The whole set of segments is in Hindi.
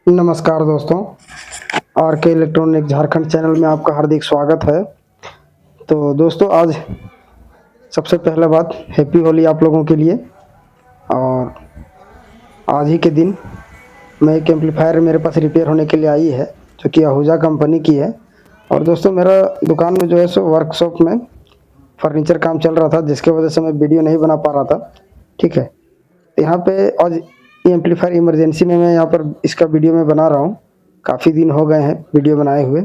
नमस्कार दोस्तों, आर के इलेक्ट्रॉनिक झारखंड चैनल में आपका हार्दिक स्वागत है। तो दोस्तों, आज सबसे पहला बात हैप्पी होली आप लोगों के लिए। और आज ही के दिन मैं एक एम्पलीफायर मेरे पास रिपेयर होने के लिए आई है, जो कि आहूजा कंपनी की है। और दोस्तों, मेरा दुकान में जो है सो वर्कशॉप में फर्नीचर काम चल रहा था, जिसके वजह से मैं वीडियो नहीं बना पा रहा था। ठीक है, यहाँ पे आज ये एम्पलीफायर इमरजेंसी में मैं यहाँ पर इसका वीडियो मैं बना रहा हूँ। काफ़ी दिन हो गए हैं वीडियो बनाए हुए।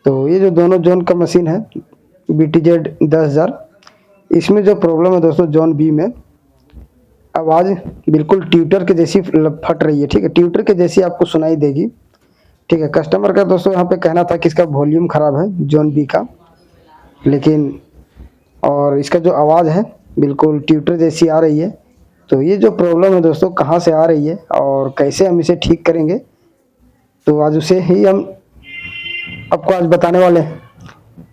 तो ये जो दोनों जोन का मशीन है BTZ 10,000, इसमें जो प्रॉब्लम है दोस्तों, जोन बी में आवाज़ बिल्कुल ट्यूटर के जैसी फट रही है। ठीक है, ट्यूटर के जैसी आपको सुनाई देगी। ठीक है, कस्टमर का दोस्तों यहाँ पे कहना था कि इसका वॉल्यूम ख़राब है जोन बी का, लेकिन और इसका जो आवाज़ है बिल्कुल ट्यूटर जैसी आ रही है। तो ये जो प्रॉब्लम है दोस्तों, कहाँ से आ रही है और कैसे हम इसे ठीक करेंगे, तो आज उसे ही हम आपको आज बताने वाले हैं।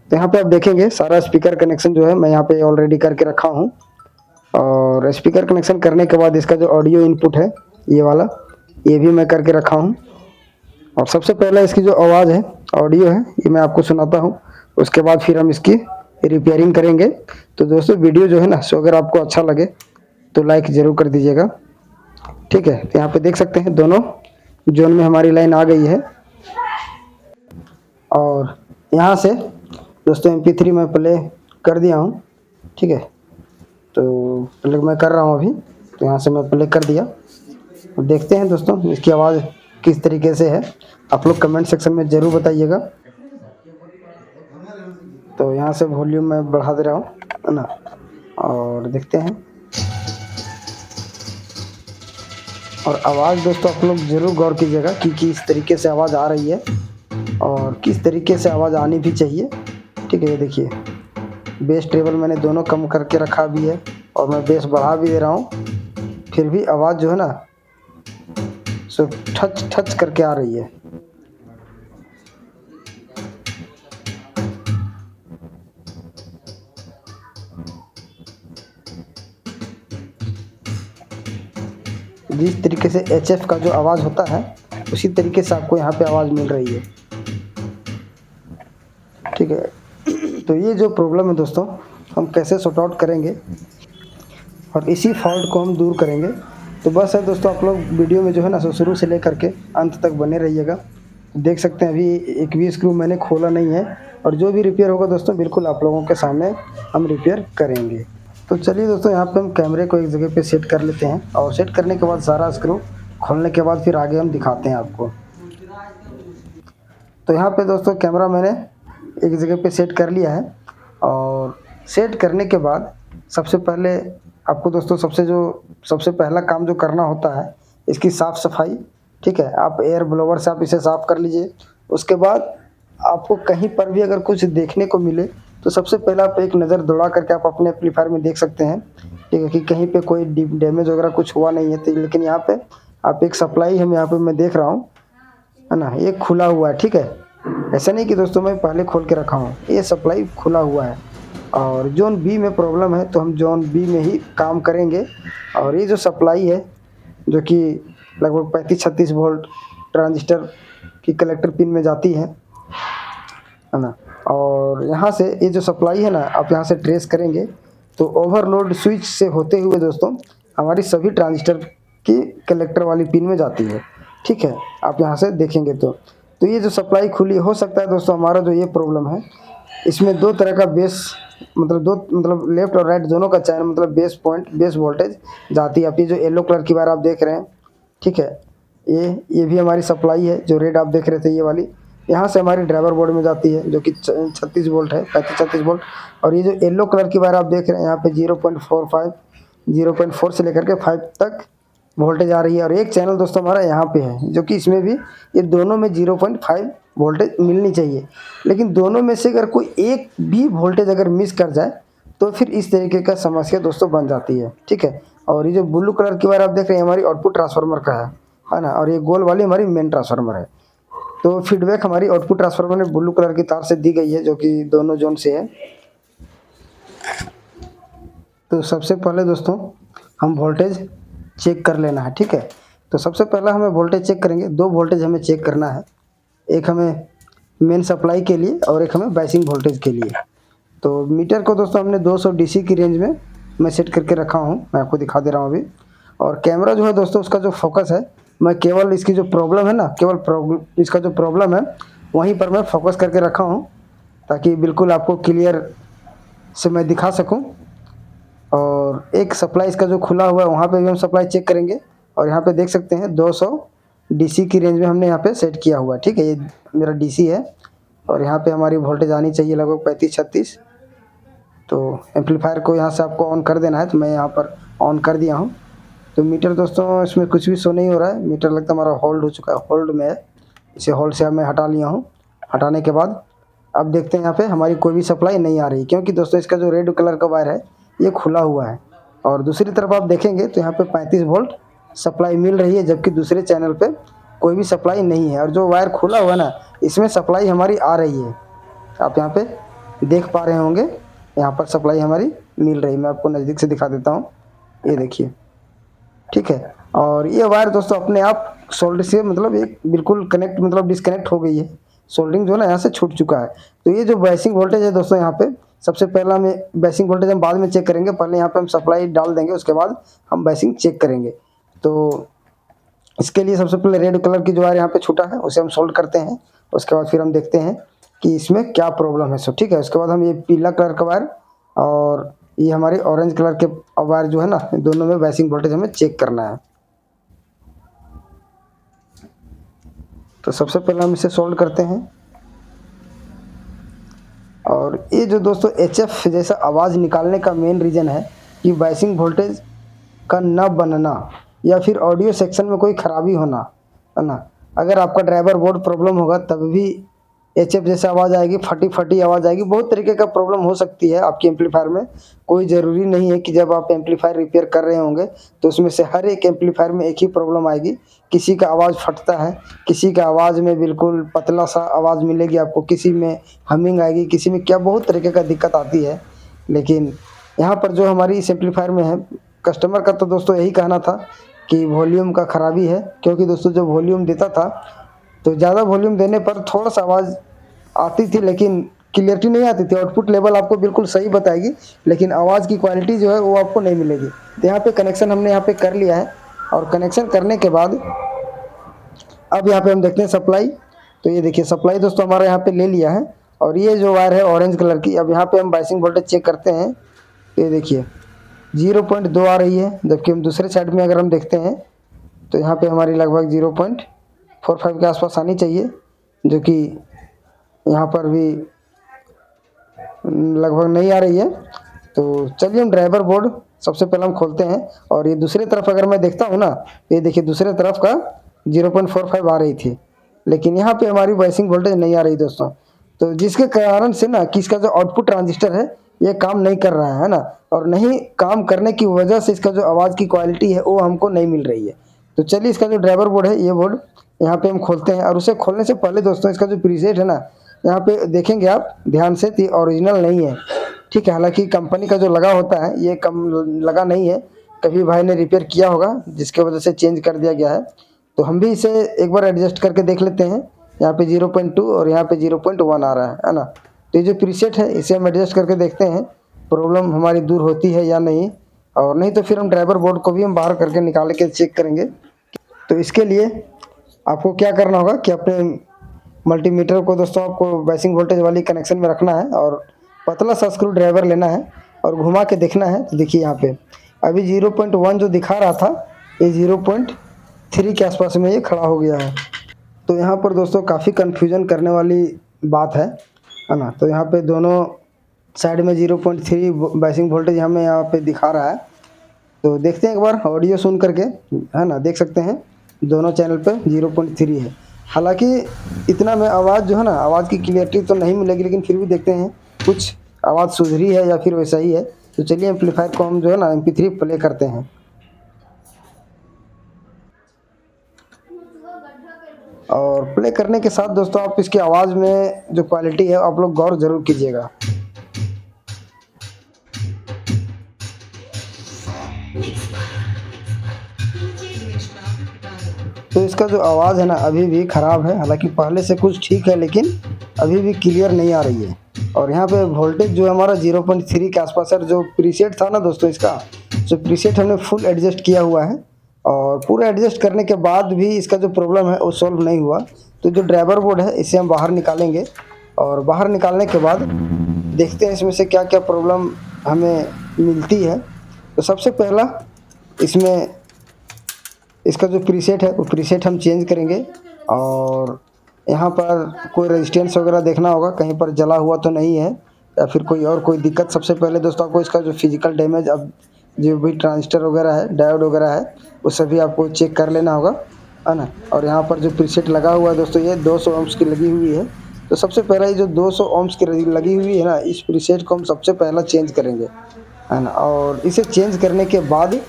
तो यहाँ पे आप देखेंगे सारा स्पीकर कनेक्शन जो है मैं यहाँ पे ऑलरेडी करके रखा हूँ। और स्पीकर कनेक्शन करने के बाद इसका जो ऑडियो इनपुट है ये वाला, ये भी मैं करके रखा हूँ। और सबसे पहले इसकी जो आवाज़ है, ऑडियो है, ये मैं आपको सुनाता हूँ। उसके बाद फिर हम इसकी रिपेयरिंग करेंगे। तो दोस्तों, वीडियो जो है ना सो अगर आपको अच्छा लगे तो लाइक ज़रूर कर दीजिएगा। ठीक है, तो यहाँ पे देख सकते हैं दोनों जोन में हमारी लाइन आ गई है। और यहाँ से दोस्तों MP3 मैं प्ले कर दिया हूँ। ठीक है, तो प्ले मैं कर रहा हूँ अभी। तो यहाँ से मैं प्ले कर दिया। देखते हैं दोस्तों इसकी आवाज़ किस तरीके से है, आप लोग कमेंट सेक्शन में ज़रूर बताइएगा। तो यहाँ से वॉल्यूम मैं बढ़ा दे रहा हूँ, है ना। और देखते हैं। और आवाज़ दोस्तों आप लोग ज़रूर गौर कीजिएगा कि किस तरीके से आवाज़ आ रही है और किस तरीके से आवाज़ आनी भी चाहिए। ठीक है, ये देखिए बेस टेबल मैंने दोनों कम करके रखा भी है और मैं बेस बढ़ा भी दे रहा हूँ, फिर भी आवाज़ जो है ना सो ठच ठच करके आ रही है। जिस तरीके से HF का जो आवाज़ होता है उसी तरीके से आपको यहाँ पे आवाज़ मिल रही है। ठीक है, तो ये जो प्रॉब्लम है दोस्तों, हम कैसे सॉर्ट आउट करेंगे और इसी फॉल्ट को हम दूर करेंगे। तो बस है दोस्तों, आप लोग वीडियो में जो है ना सो शुरू से लेकर के अंत तक बने रहिएगा। देख सकते हैं अभी एक भी स्क्रू मैंने खोला नहीं है। और जो भी रिपेयर होगा दोस्तों बिल्कुल आप लोगों के सामने हम रिपेयर करेंगे। तो चलिए दोस्तों, यहाँ पे हम कैमरे को एक जगह पे सेट कर लेते हैं और सेट करने के बाद सारा स्क्रू खोलने के बाद फिर आगे हम दिखाते हैं आपको। तो यहाँ पे दोस्तों कैमरा मैंने एक जगह पे सेट कर लिया है। और सेट करने के बाद सबसे पहले आपको दोस्तों सबसे पहला काम जो करना होता है इसकी साफ़ सफाई। ठीक है, आप एयर ब्लोवर से आप इसे साफ़ कर लीजिए। उसके बाद आपको कहीं पर भी अगर कुछ देखने को मिले तो सबसे पहले आप एक नज़र दौड़ा करके आप अपने एम्पलीफायर में देख सकते हैं। ठीक है, कि कहीं पे कोई डैमेज वगैरह कुछ हुआ नहीं है। तो लेकिन यहाँ पे आप एक सप्लाई हम यहाँ पे मैं देख रहा हूँ, है ना, ये खुला हुआ है। ठीक है, ऐसा नहीं कि दोस्तों मैं पहले खोल के रखा हूँ, ये सप्लाई खुला हुआ है। और जोन बी में प्रॉब्लम है तो हम जोन बी में ही काम करेंगे। और ये जो सप्लाई है जो कि लगभग 35-36 वोल्ट ट्रांजिस्टर की कलेक्टर पिन में जाती है ना। और यहाँ से ये जो सप्लाई है ना, आप यहाँ से ट्रेस करेंगे तो ओवरलोड स्विच से होते हुए दोस्तों हमारी सभी ट्रांजिस्टर की कलेक्टर वाली पिन में जाती है। ठीक है, आप यहाँ से देखेंगे तो ये जो सप्लाई खुली हो सकता है दोस्तों, हमारा जो ये प्रॉब्लम है इसमें दो तरह का बेस मतलब लेफ्ट और राइट दोनों का चैनल मतलब बेस वोल्टेज जाती है। आप ये जो येलो कलर की वायर आप देख रहे हैं, ठीक है, ये भी हमारी सप्लाई है। जो रेड आप देख रहे थे ये वाली यहाँ से हमारी ड्राइवर बोर्ड में जाती है, जो कि 36 वोल्ट है, 35-36 वोल्ट। और ये जो येलो कलर की वायर आप देख रहे हैं यहाँ पे 0.4 से लेकर के 5 तक वोल्टेज आ रही है। और एक चैनल दोस्तों हमारा यहाँ पे है, जो कि इसमें भी ये दोनों में 0.5 वोल्टेज मिलनी चाहिए। लेकिन दोनों में से अगर कोई एक भी वोल्टेज अगर मिस कर जाए तो फिर इस तरीके का समस्या दोस्तों बन जाती है। ठीक है, और ये जो ब्लू कलर की वायर आप देख रहे हैं हमारी आउटपुट ट्रांसफार्मर का है ना। और ये गोल वाली हमारी मेन ट्रांसफार्मर है। तो फीडबैक हमारी आउटपुट ट्रांसफार्मर में ब्लू कलर की तार से दी गई है, जो कि दोनों जोन से है। तो सबसे पहले दोस्तों हम वोल्टेज चेक कर लेना है। ठीक है, तो सबसे पहला हमें वोल्टेज चेक करेंगे। 2 वोल्टेज हमें चेक करना है, एक हमें मेन सप्लाई के लिए और एक हमें बेसिक वोल्टेज के लिए। तो मीटर को दोस्तों हमने 200 डीसी की रेंज में मैं सेट करके रखा हूँ, मैं आपको दिखा दे रहा हूँ अभी। और कैमरा जो है दोस्तों, उसका जो फोकस है, मैं केवल इसकी जो प्रॉब्लम है ना, केवल इसका जो प्रॉब्लम है वहीं पर मैं फोकस करके रखा हूँ, ताकि बिल्कुल आपको क्लियर से मैं दिखा सकूँ। और एक सप्लाई इसका जो खुला हुआ है वहाँ पे भी हम सप्लाई चेक करेंगे। और यहाँ पे देख सकते हैं 200 डीसी की रेंज में हमने यहाँ पे सेट किया हुआ है, ठीक है। ये मेरा डीसी है और यहाँ पे हमारी वोल्टेज आनी चाहिए लगभग 35-36। तो एम्पलीफायर को यहाँ से आपको ऑन कर देना है, तो मैं यहाँ पर ऑन कर दिया हूँ। तो मीटर दोस्तों इसमें कुछ भी शो नहीं हो रहा है, मीटर लगता है हमारा होल्ड हो चुका है, होल्ड में है। इसे होल्ड से मैं हटा लिया हूँ। हटाने के बाद अब देखते हैं यहाँ पे हमारी कोई भी सप्लाई नहीं आ रही, क्योंकि दोस्तों इसका जो रेड कलर का वायर है ये खुला हुआ है। और दूसरी तरफ आप देखेंगे तो यहाँ पे 35 वोल्ट सप्लाई मिल रही है, जबकि दूसरे चैनल पे कोई भी सप्लाई नहीं है। और जो वायर खुला हुआ है ना, इसमें सप्लाई हमारी आ रही है। आप यहाँ पे देख पा रहे होंगे, यहाँ पर सप्लाई हमारी मिल रही है। मैं आपको नज़दीक से दिखा देता हूँ, ये देखिए, ठीक है। और ये वायर दोस्तों अपने आप सोल्डर से मतलब एक बिल्कुल कनेक्ट मतलब डिस्कनेक्ट हो गई है, सोल्डरिंग जो है ना यहाँ से छूट चुका है। तो ये जो बेसिक वोल्टेज है दोस्तों, यहाँ पे सबसे पहला में बेसिक वोल्टेज हम बाद में चेक करेंगे, पहले यहाँ पे हम सप्लाई डाल देंगे, उसके बाद हम बेसिक चेक करेंगे। तो इसके लिए सबसे पहले रेड कलर की जो वायर यहाँ पे छूटा है उसे हम सोल्ड करते हैं, उसके बाद फिर हम देखते हैं कि इसमें क्या प्रॉब्लम है। सो ठीक है, उसके बाद हम ये पीला कलर का वायर और ये हमारी ऑरेंज कलर के वायर जो है ना, दोनों में बेसिक वोल्टेज हमें चेक करना है। तो सबसे पहले हम इसे सोल्ड करते हैं। और ये जो दोस्तों HF जैसा आवाज़ निकालने का मेन रीज़न है कि बेसिक वोल्टेज का न बनना या फिर ऑडियो सेक्शन में कोई ख़राबी होना, है ना। अगर आपका ड्राइवर बोर्ड प्रॉब्लम होगा तब भी HF जैसे आवाज़ आएगी, फटी फटी आवाज़ आएगी। बहुत तरीके का प्रॉब्लम हो सकती है आपके एम्पलीफायर में। कोई ज़रूरी नहीं है कि जब आप एम्पलीफायर रिपेयर कर रहे होंगे तो उसमें से हर एक एम्पलीफायर में एक ही प्रॉब्लम आएगी। किसी का आवाज़ फटता है, किसी का आवाज़ में बिल्कुल पतला सा आवाज़ मिलेगी आपको, किसी में हमिंग आएगी, किसी में क्या बहुत तरीके का दिक्कत आती है। लेकिन यहाँ पर जो हमारी इस एम्पलीफायर में है, कस्टमर का तो दोस्तों यही कहना था कि वॉल्यूम का ख़राबी है। क्योंकि दोस्तों जब वॉल्यूम देता था तो ज़्यादा वॉल्यूम देने पर थोड़ा सा आवाज़ आती थी, लेकिन क्लियरिटी नहीं आती थी। आउटपुट लेवल आपको बिल्कुल सही बताएगी, लेकिन आवाज़ की क्वालिटी जो है वो आपको नहीं मिलेगी। तो यहाँ पे कनेक्शन हमने यहाँ पे कर लिया है, और कनेक्शन करने के बाद अब यहाँ पे हम देखते हैं सप्लाई। तो ये देखिए सप्लाई दोस्तों हमारा यहाँ पे ले लिया है। और ये जो वायर है ऑरेंज कलर की, अब यहाँ पे हम बाइसिंग वोल्टेज चेक करते हैं। ये देखिए 0.2 आ रही है, जबकि हम दूसरे साइड में अगर हम देखते हैं तो यहाँ पे हमारी लगभग 0.45 के आसपास आनी चाहिए, जो कि यहाँ पर भी लगभग नहीं आ रही है। तो चलिए हम ड्राइवर बोर्ड सबसे पहले हम खोलते हैं। और ये दूसरी तरफ अगर मैं देखता हूँ ना, ये देखिए दूसरे तरफ का 0.45 आ रही थी, लेकिन यहाँ पे हमारी बाइसिंग वोल्टेज नहीं आ रही दोस्तों। तो जिसके कारण से ना कि इसका जो आउटपुट ट्रांजिस्टर है ये काम नहीं कर रहा है ना, और नहीं काम करने की वजह से इसका जो आवाज़ की क्वालिटी है वो हमको नहीं मिल रही है। तो चलिए इसका जो ड्राइवर बोर्ड है, ये बोर्ड यहाँ पे हम खोलते हैं। और उसे खोलने से पहले दोस्तों इसका जो प्रीसेट है ना, यहाँ पे देखेंगे आप ध्यान से, तो ओरिजिनल नहीं है, ठीक है। हालांकि कंपनी का जो लगा होता है ये कम लगा नहीं है, कभी भाई ने रिपेयर किया होगा जिसके वजह से चेंज कर दिया गया है। तो हम भी इसे एक बार एडजस्ट करके देख लेते हैं। यहाँ पे 0.2 और यहाँ पे 0.1 आ रहा है ना। तो ये जो प्रीसेट है इसे हम एडजस्ट करके देखते हैं प्रॉब्लम हमारी दूर होती है या नहीं। और नहीं तो फिर हम ड्राइवर बोर्ड को भी हम बाहर करके निकाल के चेक करेंगे। तो इसके लिए आपको क्या करना होगा कि अपने मल्टीमीटर को दोस्तों आपको बेसिक वोल्टेज वाली कनेक्शन में रखना है, और पतला सा स्क्रू ड्राइवर लेना है और घुमा के देखना है। तो देखिए यहाँ पे अभी 0.1 जो दिखा रहा था, ये 0.3 के आसपास में ये खड़ा हो गया है। तो यहाँ पर दोस्तों काफ़ी कन्फ्यूजन करने वाली बात है ना। तो यहाँ पे दोनों साइड में 0.3 बेसिक वोल्टेज हमें यहाँ पे दिखा रहा है। तो देखते हैं एक बार ऑडियो सुन करके, है ना। देख सकते हैं दोनों चैनल पे 0.3 है। हालांकि इतना में आवाज़ जो है ना, आवाज़ की क्लियरिटी तो नहीं मिलेगी, लेकिन फिर भी देखते हैं कुछ आवाज़ सुधरी है या फिर वैसा ही है। तो चलिए एम्पलीफायर को हम जो है ना MP3 प्ले करते हैं। और प्ले करने के साथ दोस्तों आप इसकी आवाज़ में जो क्वालिटी है आप लोग गौर ज़रूर कीजिएगा। इसका जो आवाज़ है ना अभी भी ख़राब है, हालांकि पहले से कुछ ठीक है लेकिन अभी भी क्लियर नहीं आ रही है। और यहाँ पे वोल्टेज जो है हमारा 0.3 के आसपास है। जो प्रीसेट था ना दोस्तों, इसका जो प्रीसेट हमने फुल एडजस्ट किया हुआ है और पूरा एडजस्ट करने के बाद भी इसका जो प्रॉब्लम है वो सॉल्व नहीं हुआ। तो जो ड्राइवर बोर्ड है इसे हम बाहर निकालेंगे और बाहर निकालने के बाद देखते हैं इसमें से क्या क्या प्रॉब्लम हमें मिलती है। तो सबसे पहला इसमें इसका जो प्रीसेट है वो प्रीसेट हम चेंज करेंगे और यहाँ पर कोई रेजिस्टेंस वगैरह देखना होगा, कहीं पर जला हुआ तो नहीं है या फिर कोई दिक्कत। सबसे पहले दोस्तों आपको इसका जो फिजिकल डैमेज, अब जो भी ट्रांजिस्टर वगैरह है, डायोड वगैरह है, वो सभी आपको चेक कर लेना होगा, है ना। और यहाँ पर जो प्रीसेट लगा हुआ है दोस्तों, ये 200 ओम्स की लगी हुई है। तो सबसे पहला ये जो 200 ओम्स की लगी हुई है ना, इस प्रीसेट को हम सबसे पहला चेंज करेंगे, है ना। और इसे चेंज करने के बाद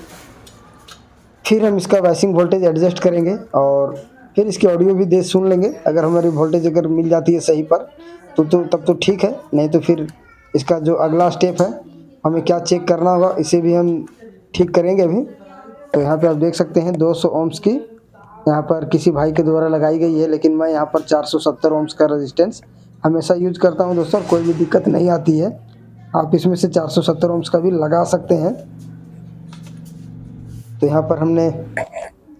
फिर हम इसका वॉइसिंग वोल्टेज एडजस्ट करेंगे और फिर इसकी ऑडियो भी दे सुन लेंगे। अगर हमारी वोल्टेज अगर मिल जाती है सही पर तो तब तो ठीक है, नहीं तो फिर इसका जो अगला स्टेप है हमें क्या चेक करना होगा इसे भी हम ठीक करेंगे अभी। तो यहाँ पे आप देख सकते हैं 200 ओम्स की यहाँ पर किसी भाई के द्वारा लगाई गई है, लेकिन मैं यहाँ पर 470 ओम्स का रेजिस्टेंस हमेशा यूज करता हूँ दोस्तों। कोई भी दिक्कत नहीं आती है, आप इसमें से 470 ओम्स का भी लगा सकते हैं। तो यहाँ पर हमने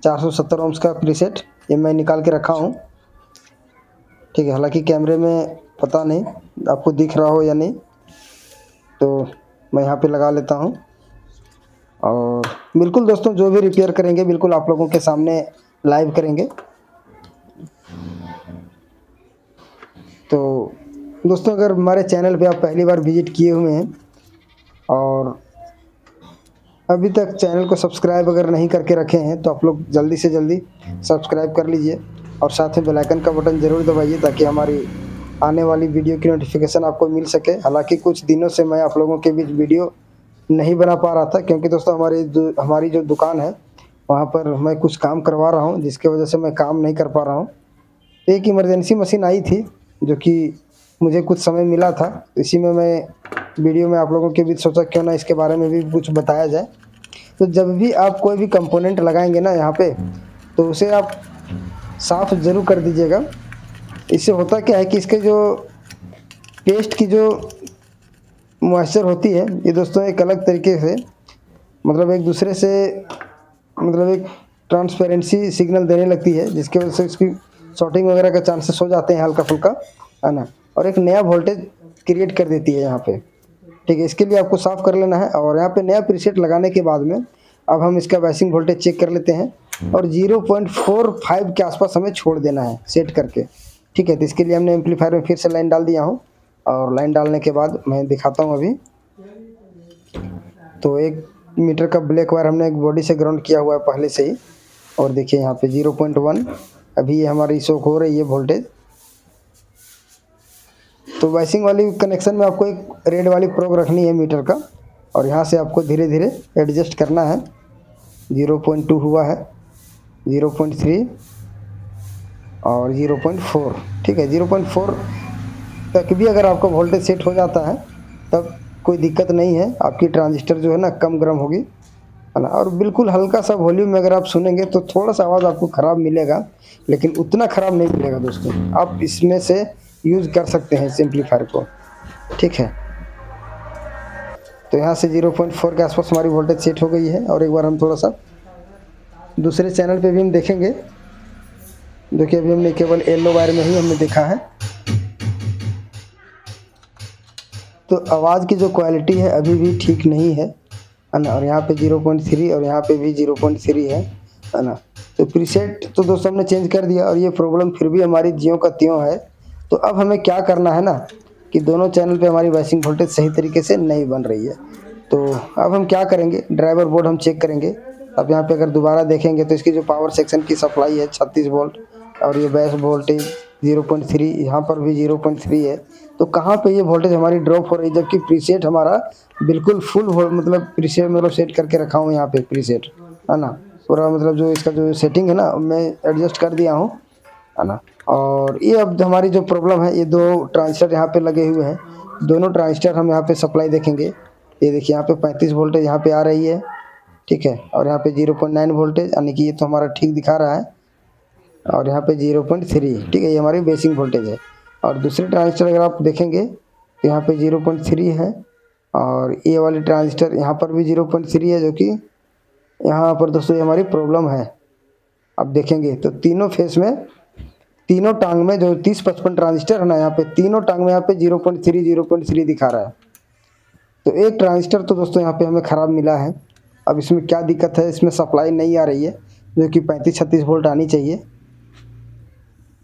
470 ओम्स का प्रीसेट ये मैं निकाल के रखा हूँ, ठीक है। हालांकि कैमरे में पता नहीं आपको दिख रहा हो या नहीं, तो मैं यहाँ पे लगा लेता हूँ। और बिल्कुल दोस्तों जो भी रिपेयर करेंगे बिल्कुल आप लोगों के सामने लाइव करेंगे। तो दोस्तों अगर हमारे चैनल पे आप पहली बार विजिट किए हुए हैं और अभी तक चैनल को सब्सक्राइब अगर नहीं करके रखे हैं तो आप लोग जल्दी से जल्दी सब्सक्राइब कर लीजिए और साथ में बेल आइकन का बटन ज़रूर दबाइए ताकि हमारी आने वाली वीडियो की नोटिफिकेशन आपको मिल सके। हालांकि कुछ दिनों से मैं आप लोगों के बीच वीडियो नहीं बना पा रहा था क्योंकि दोस्तों हमारी जो दुकान है वहाँ पर मैं कुछ काम करवा रहा हूँ, जिसके वजह से मैं काम नहीं कर पा रहा हूँ। एक इमरजेंसी मशीन आई थी जो कि मुझे कुछ समय मिला था, इसी में मैं वीडियो में आप लोगों के बीच सोचा क्यों ना इसके बारे में भी कुछ बताया जाए। तो जब भी आप कोई भी कंपोनेंट लगाएंगे ना यहाँ पे, तो उसे आप साफ़ ज़रूर कर दीजिएगा। इससे होता क्या है कि इसके जो पेस्ट की जो मॉइस्चर होती है ये दोस्तों एक अलग तरीके से मतलब एक दूसरे से मतलब एक ट्रांसपेरेंसी सिग्नल देने लगती है, जिसकी वजह से इसकी शॉर्टिंग वगैरह का चांसेस हो जाते हैं हल्का फुल्का, है ना। और एक नया वोल्टेज क्रिएट कर देती है यहाँ पे, ठीक है। इसके लिए आपको साफ़ कर लेना है। और यहाँ पे नया प्रीसेट लगाने के बाद में अब हम इसका वॉइसिंग वोल्टेज चेक कर लेते हैं और 0.45 के आसपास हमें छोड़ देना है सेट करके, ठीक है। तो इसके लिए हमने एम्पलीफायर में फिर से लाइन डाल दिया हूँ और लाइन डालने के बाद मैं दिखाता हूँ अभी। तो 1 मीटर का ब्लैक वायर हमने एक बॉडी से ग्राउंड किया हुआ है पहले से ही, और देखिए यहाँ पे 0.1 अभी ये हमारी शो हो रही है वोल्टेज। तो वॉइसिंग वाली कनेक्शन में आपको एक रेड वाली प्रोग रखनी है मीटर का और यहाँ से आपको धीरे धीरे एडजस्ट करना है। 0.2 हुआ है, 0.3 और 0.4, ठीक है। 0.4 तक भी अगर आपका वोल्टेज सेट हो जाता है तब कोई दिक्कत नहीं है, आपकी ट्रांजिस्टर जो है ना कम गर्म होगी, है ना। और बिल्कुल हल्का सा वॉल्यूम में अगर आप सुनेंगे तो थोड़ा सा आवाज़ आपको ख़राब मिलेगा, लेकिन उतना ख़राब नहीं मिलेगा दोस्तों। आप इसमें से यूज़ कर सकते हैं इस एम्पलीफायर को, ठीक है। तो यहाँ से 0.4 के आसपास हमारी वोल्टेज सेट हो गई है। और एक बार हम थोड़ा सा दूसरे चैनल पे भी हम देखेंगे, जो कि अभी हमने केवल येलो वायर में ही हमने देखा है। तो आवाज़ की जो क्वालिटी है अभी भी ठीक नहीं है ना। और यहाँ पे 0.3 और यहाँ पे भी 0.3 है ना। तो प्रीसेट तो दोस्तों हमने चेंज कर दिया और ये प्रॉब्लम फिर भी हमारी ज्यों का त्यों है। तो अब हमें क्या करना है ना कि दोनों चैनल पे हमारी वॉइसिंग वोल्टेज सही तरीके से नहीं बन रही है। तो अब हम क्या करेंगे, ड्राइवर बोर्ड हम चेक करेंगे। अब यहाँ पे अगर दोबारा देखेंगे तो इसकी जो पावर सेक्शन की सप्लाई है 36 वोल्ट और ये बेस वोल्टेज 0.3, यहाँ पर भी 0.3 है। तो कहाँ पे ये वोल्टेज हमारी ड्रॉप हो रही है, जबकि प्रीसेट हमारा बिल्कुल फुल मतलब प्रीसेट मतलब सेट करके रखा हूँ यहाँ पे प्रीसेट, है ना। पूरा मतलब जो इसका जो सेटिंग है ना मैं एडजस्ट कर दिया हूँ, है ना। और ये अब हमारी जो प्रॉब्लम है, ये 2 ट्रांजिस्टर यहाँ पे लगे हुए हैं, दोनों ट्रांजिस्टर हम यहाँ पे सप्लाई देखेंगे। ये देखिए यहाँ पे 35 वोल्टेज यहाँ पे आ रही है, ठीक है। और यहाँ पे 0.9 वोल्टेज, यानी कि ये तो हमारा ठीक दिखा रहा है। और यहाँ पे 0.3, ठीक है, ये हमारी बेसिक वोल्टेज है। और दूसरे ट्रांजिस्टर अगर आप देखेंगे तो यहाँ पे 0.3 है, और ये वाली ट्रांजिस्टर यहाँ पर भी 0.3 है, जो कि यहाँ पर दोस्तों ये हमारी प्रॉब्लम है। अब देखेंगे तो तीनों फेस में, तीनों टांग में जो 30-55 ट्रांजिस्टर है ना, यहाँ पे तीनों टांग में यहाँ पे 0.3 दिखा रहा है। तो एक ट्रांजिस्टर तो दोस्तों यहाँ पे हमें ख़राब मिला है। अब इसमें क्या दिक्कत है, इसमें सप्लाई नहीं आ रही है जो कि 35-36 वोल्ट आनी चाहिए।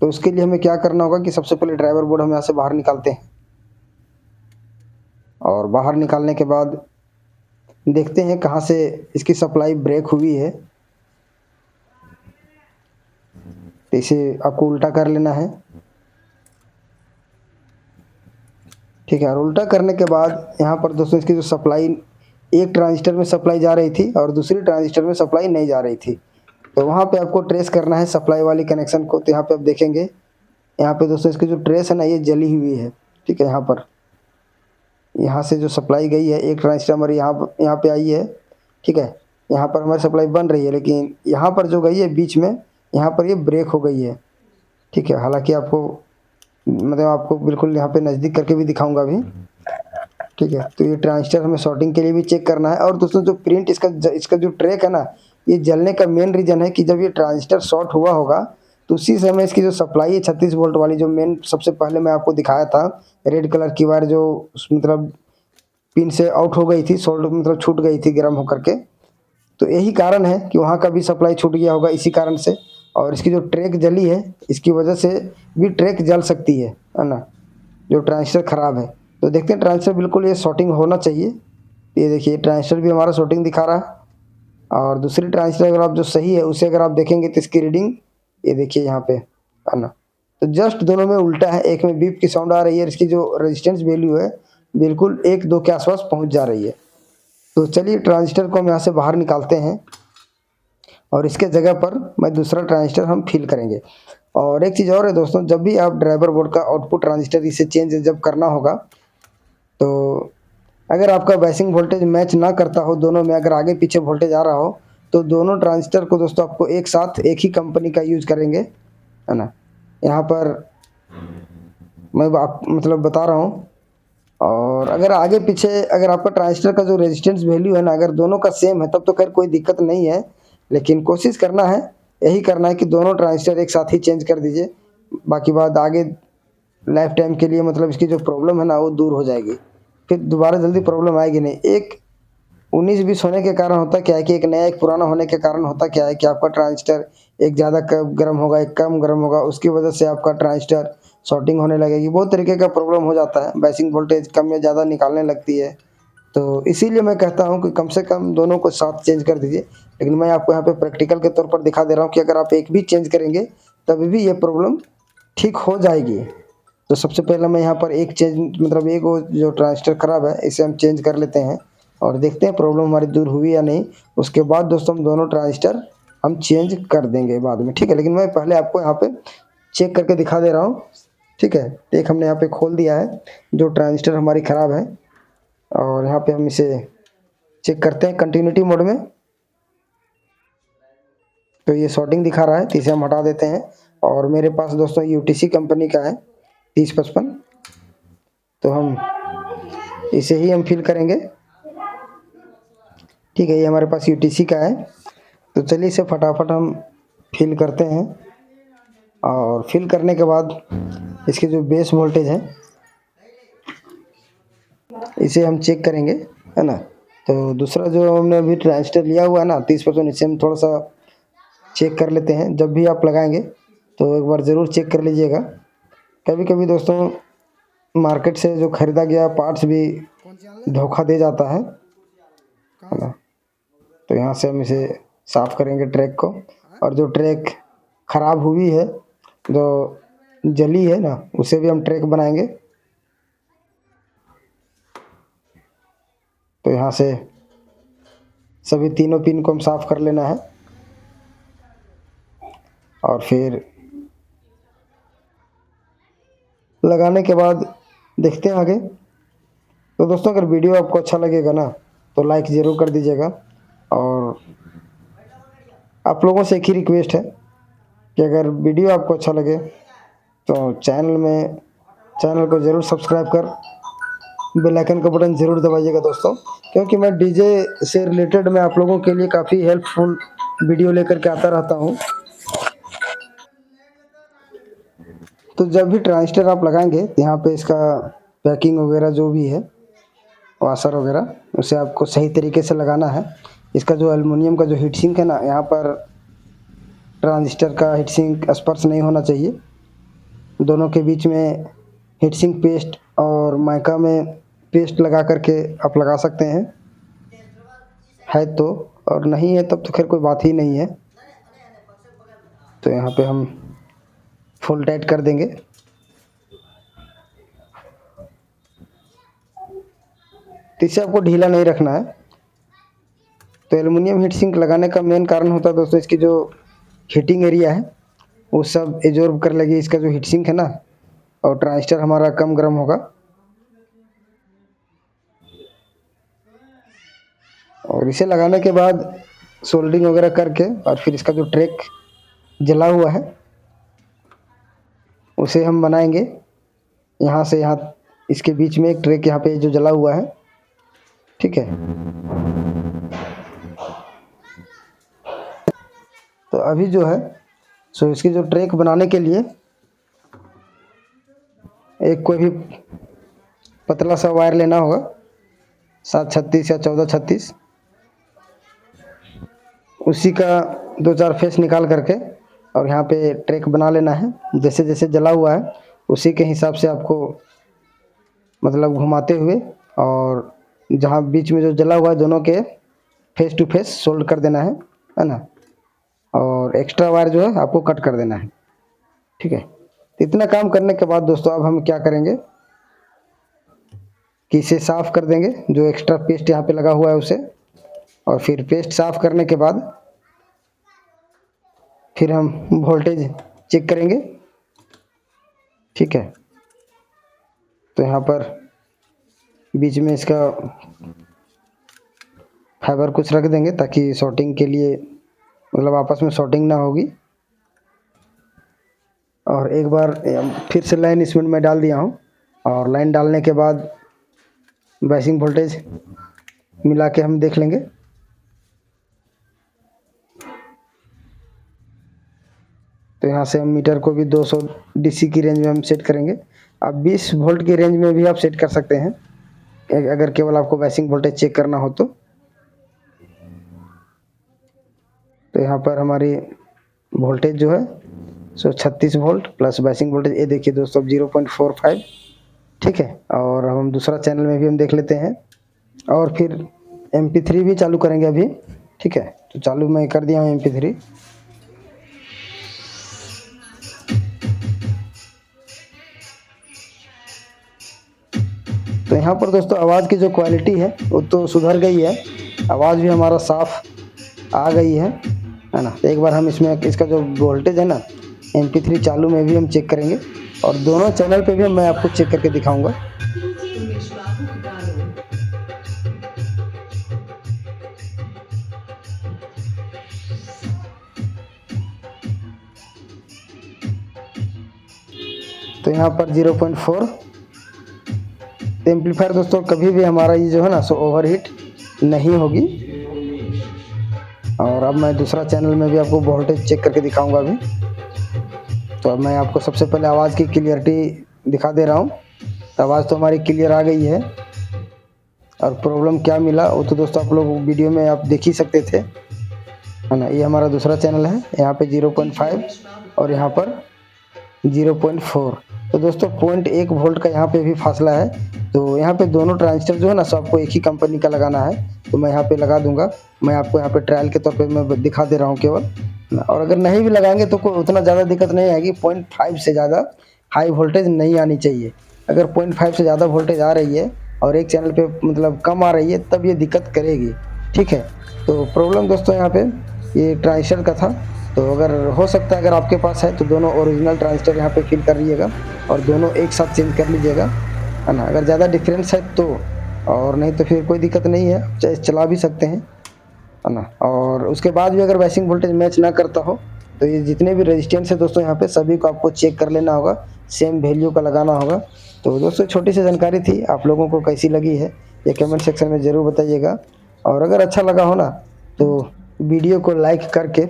तो उसके लिए हमें क्या करना होगा कि सबसे पहले ड्राइवर बोर्ड हम यहाँ से बाहर निकालते हैं, और बाहर निकालने के बाद देखते हैं कहाँ से इसकी सप्लाई ब्रेक हुई है। तो इसे आपको उल्टा कर लेना है, ठीक है। और उल्टा करने के बाद यहाँ पर दोस्तों इसकी जो सप्लाई, एक ट्रांजिस्टर में सप्लाई जा रही थी और दूसरी ट्रांजिस्टर में सप्लाई नहीं जा रही थी, तो वहाँ पे आपको ट्रेस करना है सप्लाई वाली कनेक्शन को। तो यहाँ पे आप देखेंगे, यहाँ पे दोस्तों इसकी जो ट्रेस है ना, ये जली हुई है, ठीक है। यहाँ पर, यहाँ से जो सप्लाई गई है, एक ट्रांजिस्टर हमारी यहाँ पे आई है, ठीक है। यहाँ पर हमारी सप्लाई बन रही है, लेकिन यहाँ पर जो गई है बीच में, यहाँ पर ये ब्रेक हो गई है, ठीक है। हालांकि आपको मतलब आपको बिल्कुल यहाँ पे नज़दीक करके भी दिखाऊंगा अभी, ठीक है। तो ये ट्रांजिस्टर हमें शॉर्टिंग के लिए भी चेक करना है। और दोस्तों जो प्रिंट इसका जो ट्रैक है ना, ये जलने का मेन रीज़न है कि जब ये ट्रांजिस्टर शॉर्ट हुआ होगा तो उसी समय इसकी जो सप्लाई है 36 वोल्ट वाली, जो मेन सबसे पहले मैं आपको दिखाया था, रेड कलर की वायर जो मतलब पिन से आउट हो गई थी, सोल्ड मतलब छूट गई थी गर्म होकर के। तो यही कारण है कि वहाँ का भी सप्लाई छूट गया होगा इसी कारण से। और इसकी जो ट्रैक जली है, इसकी वजह से भी ट्रैक जल सकती है ना, जो ट्रांजिस्टर ख़राब है। तो देखते हैं ट्रांजिस्टर बिल्कुल ये शॉर्टिंग होना चाहिए। ये देखिए ट्रांजिस्टर भी हमारा शॉर्टिंग दिखा रहा है। और दूसरी ट्रांजिस्टर अगर आप जो सही है उसे अगर आप देखेंगे तो इसकी रीडिंग ये देखिए यहाँ पे, है ना। तो जस्ट दोनों में उल्टा है, एक में बीप की साउंड आ रही है, इसकी जो रेजिस्टेंस वैल्यू है बिल्कुल 1-2 के आसपास पहुँच जा रही है। तो चलिए ट्रांजिस्टर को हम यहाँ से बाहर निकालते हैं, और इसके जगह पर मैं दूसरा ट्रांजिस्टर हम फिल करेंगे। और एक चीज़ और है दोस्तों, जब भी आप ड्राइवर बोर्ड का आउटपुट ट्रांजिस्टर इसे चेंज जब करना होगा, तो अगर आपका बेसिक वोल्टेज मैच ना करता हो, दोनों में अगर आगे पीछे वोल्टेज आ रहा हो, तो दोनों ट्रांजिस्टर को दोस्तों आपको एक साथ एक ही कंपनी का यूज़ करेंगे, है ना। यहाँ पर मैं मतलब बता रहा हूँ। और अगर आगे पीछे अगर आपका ट्रांजिस्टर का जो रेजिस्टेंस वैल्यू है ना, अगर दोनों का सेम है तब तो खैर कोई दिक्कत नहीं है, लेकिन कोशिश करना है, यही करना है कि दोनों ट्रांजिस्टर एक साथ ही चेंज कर दीजिए। बाकी बात आगे लाइफ टाइम के लिए मतलब इसकी जो प्रॉब्लम है ना वो दूर हो जाएगी, फिर दोबारा जल्दी प्रॉब्लम आएगी नहीं। एक 19-20 होने के कारण होता क्या है कि एक नया एक पुराना होने के कारण होता क्या है कि आपका ट्रांजिस्टर एक ज़्यादा गर्म होगा, एक कम गर्म होगा, उसकी वजह से आपका ट्रांजिस्टर शॉर्टिंग होने लगेगी, बहुत तरीके का प्रॉब्लम हो जाता है, बेसिक वोल्टेज कम या ज़्यादा निकालने लगती है। तो इसीलिए मैं कहता हूँ कि कम से कम दोनों को साथ चेंज कर दीजिए। लेकिन मैं आपको यहाँ पे प्रैक्टिकल के तौर पर दिखा दे रहा हूँ कि अगर आप एक भी चेंज करेंगे तभी भी ये प्रॉब्लम ठीक हो जाएगी। तो सबसे पहले मैं यहाँ पर एक चेंज मतलब एक वो जो ट्रांजिस्टर ख़राब है इसे हम चेंज कर लेते हैं, और देखते हैं प्रॉब्लम हमारी दूर हुई या नहीं। उसके बाद दोस्तों हम दोनों ट्रांजिस्टर हम चेंज कर देंगे बाद में, ठीक है। लेकिन मैं पहले आपको यहाँ पे चेक करके दिखा दे रहा हूँ, ठीक है। एक हमने यहाँ पे खोल दिया है जो ट्रांजिस्टर हमारी ख़राब है, और यहाँ पे हम इसे चेक करते हैं कंटिन्यूटी मोड में। तो ये शॉर्टिंग दिखा रहा है, तो इसे हम हटा देते हैं। और मेरे पास दोस्तों यूटीसी कंपनी का है 3055, तो हम इसे ही हम फिल करेंगे, ठीक है। ये हमारे पास यूटीसी का है, तो चलिए इसे फटाफट हम फिल करते हैं। और फिल करने के बाद इसकी जो बेस वोल्टेज है इसे हम चेक करेंगे, है ना। तो दूसरा जो हमने अभी ट्रांजिस्टर लिया हुआ है ना 30%, इसे हम थोड़ा सा चेक कर लेते हैं। जब भी आप लगाएंगे तो एक बार ज़रूर चेक कर लीजिएगा। कभी कभी दोस्तों मार्केट से जो ख़रीदा गया पार्ट्स भी धोखा दे जाता है ना। तो यहाँ से हम इसे साफ़ करेंगे ट्रैक को, और जो ट्रैक ख़राब हुई है, जो जली है ना, उसे भी हम ट्रैक बनाएंगे। तो यहाँ से सभी तीनों पिन को हम साफ़ कर लेना है, और फिर लगाने के बाद देखते हैं आगे। तो दोस्तों अगर वीडियो आपको अच्छा लगेगा ना तो लाइक ज़रूर कर दीजिएगा। और आप लोगों से एक ही रिक्वेस्ट है कि अगर वीडियो आपको अच्छा लगे तो चैनल को ज़रूर सब्सक्राइब कर बेल आइकन का बटन ज़रूर दबाइएगा दोस्तों, क्योंकि मैं डीजे से रिलेटेड मैं आप लोगों के लिए काफ़ी हेल्पफुल वीडियो लेकर के आता रहता हूँ। तो जब भी ट्रांजिस्टर आप लगाएंगे तो यहाँ पे इसका पैकिंग वगैरह जो भी है, वाशर वगैरह, उसे आपको सही तरीके से लगाना है। इसका जो एल्युमिनियम का जो हीट सिंक है ना, यहाँ पर ट्रांजिस्टर का हीट सिंक स्पर्श नहीं होना चाहिए। दोनों के बीच में हीट सिंक पेस्ट और माइका में पेस्ट लगा करके आप लगा सकते हैं, है तो, और नहीं है तब तो खैर कोई बात ही नहीं है। तो यहाँ पे हम फुल टाइट कर देंगे। तो इसे आपको ढीला नहीं रखना है। तो एल्युमिनियम हीट सिंक लगाने का मेन कारण होता है दोस्तों, इसकी जो हीटिंग एरिया है वो सब एब्जॉर्ब कर लेगी इसका जो हीट सिंक है ना, और ट्रांजिस्टर हमारा कम गर्म होगा। और इसे लगाने के बाद सोल्डरिंग वगैरह करके और फिर इसका जो ट्रैक जला हुआ है उसे हम बनाएंगे। यहाँ से यहाँ इसके बीच में एक ट्रैक यहाँ पे जो जला हुआ है, ठीक है। तो अभी जो है सो इसकी जो ट्रैक बनाने के लिए एक कोई भी पतला सा वायर लेना होगा, 736 या 1436, उसी का 2-4 फेस निकाल करके और यहाँ पे ट्रैक बना लेना है। जैसे जैसे जला हुआ है उसी के हिसाब से आपको मतलब घुमाते हुए, और जहाँ बीच में जो जला हुआ है दोनों के फेस टू फेस सोल्ड कर देना है ना। और एक्स्ट्रा वायर जो है आपको कट कर देना है, ठीक है। तो इतना काम करने के बाद दोस्तों अब हम क्या करेंगे कि इसे साफ़ कर देंगे, जो एक्स्ट्रा पेस्ट यहाँ पे लगा हुआ है उसे। और फिर पेस्ट साफ़ करने के बाद फिर हम वोल्टेज चेक करेंगे, ठीक है। तो यहाँ पर बीच में इसका फाइबर कुछ रख देंगे ताकि शॉर्टिंग के लिए मतलब आपस में शॉर्टिंग ना होगी। और एक बार फिर से लाइन इसमें मैं डाल दिया हूँ, और लाइन डालने के बाद बायसिंग वोल्टेज मिला के हम देख लेंगे। तो यहाँ से हम मीटर को भी 200 डीसी की रेंज में हम सेट करेंगे। आप 20 वोल्ट की रेंज में भी आप सेट कर सकते हैं अगर केवल आपको बायसिंग वोल्टेज चेक करना हो तो। यहाँ पर हमारी वोल्टेज जो है सो 36 वोल्ट प्लस बायसिंग वोल्टेज, ये देखिए दोस्तों 0.45, ठीक है। और हम दूसरा चैनल में भी हम देख लेते हैं, और फिर MP3 भी चालू करेंगे अभी, ठीक है। तो चालू मैं कर दिया हूँ MP3। तो यहाँ पर दोस्तों आवाज़ की जो क्वालिटी है वो तो सुधर गई है, आवाज़ भी हमारा साफ आ गई है ना। तो एक बार हम इसमें इसका जो वोल्टेज है ना MP3 चालू में भी हम चेक करेंगे, और दोनों चैनल पे भी मैं आपको चेक करके दिखाऊंगा। तो यहाँ पर 0.4। एम्पलीफायर दोस्तों कभी भी हमारा ये जो है ना सो ओवरहीट नहीं होगी। और अब मैं दूसरा चैनल में भी आपको वोल्टेज चेक करके दिखाऊंगा अभी। तो अब मैं आपको सबसे पहले आवाज़ की क्लियरिटी दिखा दे रहा हूँ। तो आवाज़ तो हमारी क्लियर आ गई है, और प्रॉब्लम क्या मिला वो तो दोस्तों आप लोग वीडियो में आप देख ही सकते थे, है ना। ये हमारा दूसरा चैनल है, यहाँ पे 0.5 और यहाँ पर 0.4। तो दोस्तों 0.1 वोल्ट का यहाँ पे भी फासला है। तो यहाँ पे दोनों ट्रांजिस्टर जो है ना सो आपको एक ही कंपनी का लगाना है। तो मैं यहाँ पे लगा दूंगा, मैं आपको यहाँ पे ट्रायल के तौर पे मैं दिखा दे रहा हूँ केवल। और अगर नहीं भी लगाएंगे तो कोई उतना ज़्यादा दिक्कत नहीं आएगी। 0.5 से ज़्यादा हाई वोल्टेज नहीं आनी चाहिए। अगर 0.5 से ज़्यादा वोल्टेज आ रही है और एक चैनल पे मतलब कम आ रही है तब ये दिक्कत करेगी, ठीक है। तो प्रॉब्लम दोस्तों यहाँ पे ये ट्रांजिस्टर का था। तो अगर हो सकता है अगर आपके पास है तो दोनों ओरिजिनल ट्रांजिस्टर यहाँ पे फिल कर लीजिएगा और दोनों एक साथ चेंज कर लीजिएगा, है ना। अगर ज़्यादा डिफरेंस है तो, और नहीं तो फिर कोई दिक्कत नहीं है, चला भी सकते हैं, है ना। और उसके बाद भी अगर बायसिंग वोल्टेज मैच ना करता हो तो ये जितने भी रेजिस्टेंस है दोस्तों यहाँ पे सभी को आपको चेक कर लेना होगा, सेम वैल्यू का लगाना होगा। तो दोस्तों छोटी सी जानकारी थी, आप लोगों को कैसी लगी है ये कमेंट सेक्शन में ज़रूर बताइएगा। और अगर अच्छा लगा हो ना तो वीडियो को लाइक करके,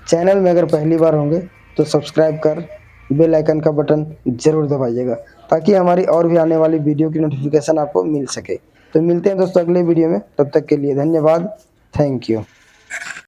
चैनल में अगर पहली बार होंगे तो सब्सक्राइब कर बेल आइकन का बटन ज़रूर दबाइएगा, ताकि हमारी और भी आने वाली वीडियो की नोटिफिकेशन आपको मिल सके। तो मिलते हैं दोस्तों अगले वीडियो में, तब तक के लिए धन्यवाद, थैंक यू।